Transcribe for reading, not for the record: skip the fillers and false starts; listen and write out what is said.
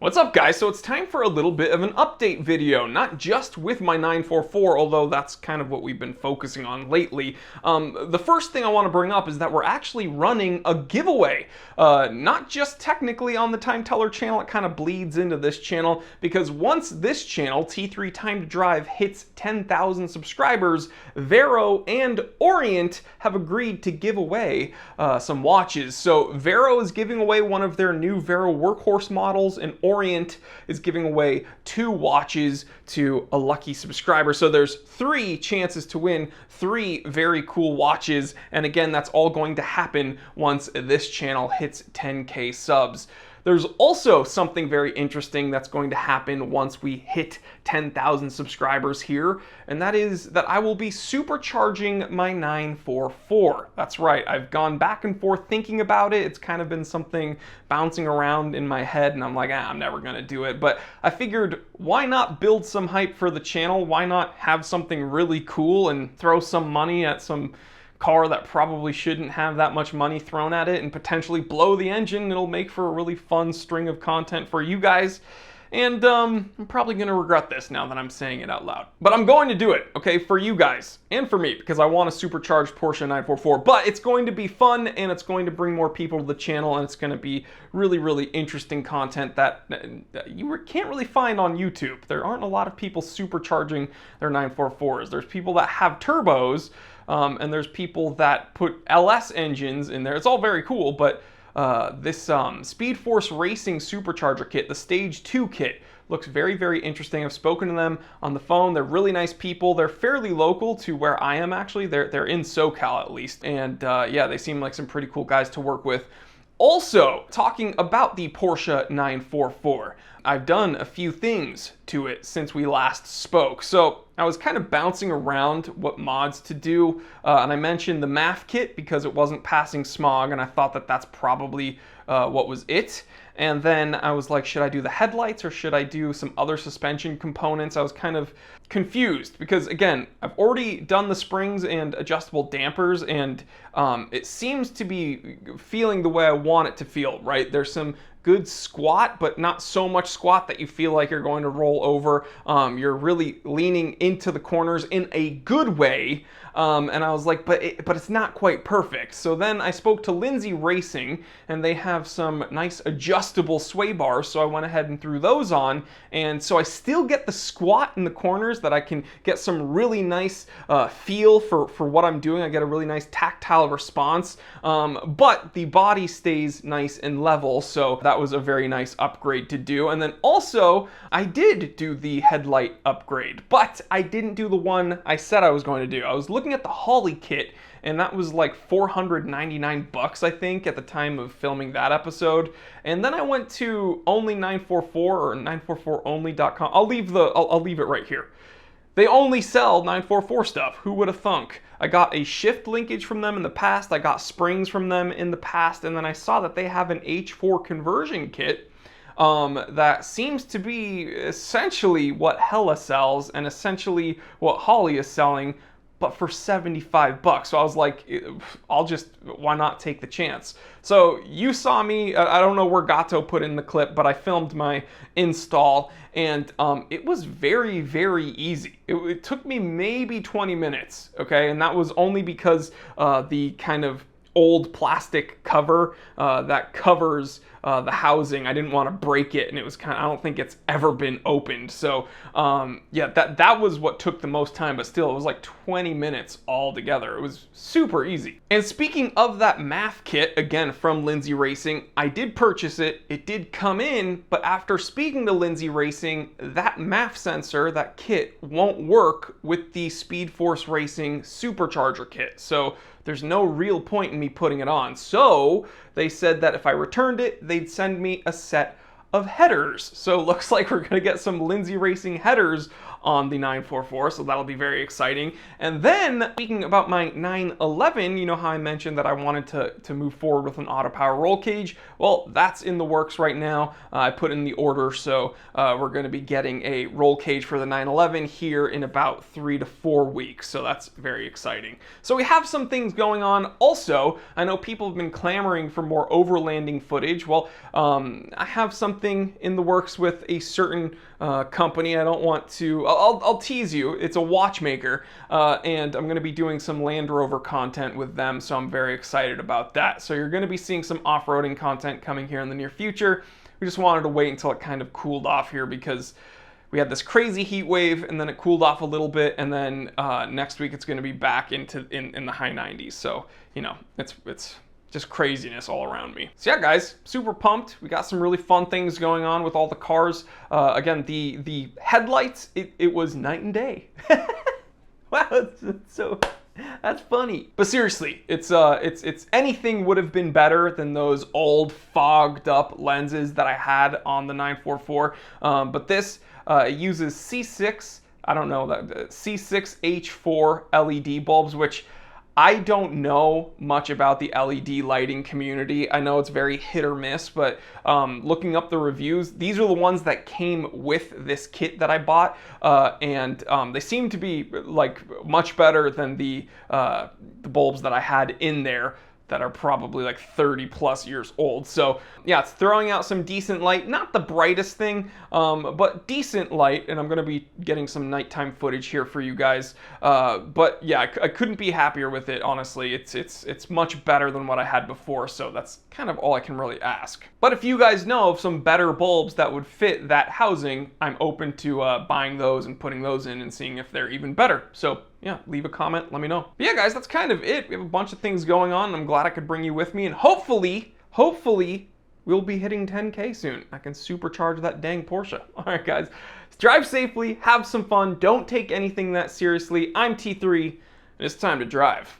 What's up, guys? So it's time for a little bit of an update video, not just with my 944, although that's kind of what we've been focusing on lately. The first thing I want to bring up is that we're actually running a giveaway, not just technically on the Time Teller channel. It kind of bleeds into this channel, because once this channel, T3 Time to Drive, hits 10,000 subscribers, Vero and Orient have agreed to give away some watches. So Vero is giving away one of their new Vero workhorse models, and Orient is giving away 2 watches to a lucky subscriber. So there's 3 chances to win 3 very cool watches. And again, that's all going to happen once this channel hits 10K subs. There's also something very interesting that's going to happen once we hit 10,000 subscribers here, and that is that I will be supercharging my 944. That's right, I've gone back and forth thinking about it. It's kind of been something bouncing around in my head, and I'm like, I'm never gonna do it. But I figured, why not build some hype for the channel? Why not have something really cool and throw some money at some car that probably shouldn't have that much money thrown at it and potentially blow the engine? It'll make for a really fun string of content for you guys. And I'm probably going to regret this now that I'm saying it out loud. But I'm going to do it, okay, for you guys and for me, because I want a supercharged Porsche 944. But it's going to be fun, and it's going to bring more people to the channel, and it's going to be really, really interesting content that you can't really find on YouTube. There aren't a lot of people supercharging their 944s. There's people that have turbos, and there's people that put LS engines in there. It's all very cool, but this Speed Force Racing Supercharger kit, the Stage 2 kit, looks very, very interesting. I've spoken to them on the phone. They're really nice people. They're fairly local to where I am, actually. They're in SoCal, at least. And yeah, they seem like some pretty cool guys to work with. Also, talking about the Porsche 944, I've done a few things to it since we last spoke. So I was kind of bouncing around what mods to do, and I mentioned the MAF kit because it wasn't passing smog, and I thought that that's probably what was it. And then I was like, should I do the headlights or should I do some other suspension components? I was kind of confused because, again, I've already done the springs and adjustable dampers, and it seems to be feeling the way I want it to feel, right? There's some good squat, but not so much squat that you feel like you're going to roll over. You're really leaning into the corners in a good way. And I was like, but it's not quite perfect. So then I spoke to Lindsay Racing, and they have some nice adjustable sway bars. So I went ahead and threw those on. And so I still get the squat in the corners, that I can get some really nice feel for what I'm doing. I get a really nice tactile response, but the body stays nice and level. So that was a very nice upgrade to do. And then also I did do the headlight upgrade, but I didn't do the one I said I was going to do. I was looking at the Holly kit, and that was like 499 bucks, I think, at the time of filming that episode. And then I went to only 944 or 944only.com. I'll leave it right here. They only sell 944 stuff. Who would have thunk? I got a shift linkage from them in the past. I got springs from them in the past. And then I saw that they have an H4 conversion kit that seems to be essentially what Hella sells and essentially what Holly is selling, but for 75 bucks. So I was like, why not take the chance? So you saw me, I don't know where Gato put in the clip, but I filmed my install, and it was very, very easy. It took me maybe 20 minutes, okay? And that was only because the kind of old plastic cover that covers the housing, I didn't want to break it, and it was kind of, I don't think it's ever been opened. So yeah, that was what took the most time, but still, it was like 20 minutes altogether. It was super easy. And speaking of that MAF kit, again, from Lindsay Racing, I did purchase it. It did come in, but after speaking to Lindsay Racing, that MAF sensor, that kit, won't work with the Speed Force Racing Supercharger kit. So there's no real point in me putting it on. So they said that if I returned it, they'd send me a set of headers. So it looks like we're gonna get some Lindsay Racing headers on the 944, so that'll be very exciting. And then, speaking about my 911, you know how I mentioned that I wanted to move forward with an auto power roll cage? Well, that's in the works right now. I put in the order, so we're going to be getting a roll cage for the 911 here in about 3 to 4 weeks, so that's very exciting. So we have some things going on. Also, I know people have been clamoring for more overlanding footage. Well, I have something in the works with a certain company. I don't want to, I'll tease you. It's a watchmaker, and I'm going to be doing some Land Rover content with them, so I'm very excited about that. So you're going to be seeing some off-roading content coming here in the near future. We just wanted to wait until it kind of cooled off here because we had this crazy heat wave, and then it cooled off a little bit, and then next week it's going to be back in the high 90s. So, you know, it's just craziness all around me. So yeah, guys, super pumped. We got some really fun things going on with all the cars. Again, the headlights, it was night and day. Wow, that's funny. But seriously, it's anything would have been better than those old fogged up lenses that I had on the 944. But this uses C6, I don't know, that C6H4 LED bulbs, which I don't know much about the LED lighting community. I know it's very hit or miss, but looking up the reviews, these are the ones that came with this kit that I bought, and they seem to be like much better than the bulbs that I had in there that are probably like 30 plus years old. So yeah, it's throwing out some decent light, not the brightest thing, but decent light, and I'm gonna be getting some nighttime footage here for you guys. But yeah, I couldn't be happier with it, honestly. It's much better than what I had before, so that's kind of all I can really ask. But if you guys know of some better bulbs that would fit that housing, I'm open to buying those and putting those in and seeing if they're even better. So yeah, leave a comment, let me know. But yeah, guys, that's kind of it. We have a bunch of things going on. I'm glad I could bring you with me, and hopefully, we'll be hitting 10K soon. I can supercharge that dang Porsche. All right, guys, drive safely, have some fun, don't take anything that seriously. I'm T3, and it's time to drive.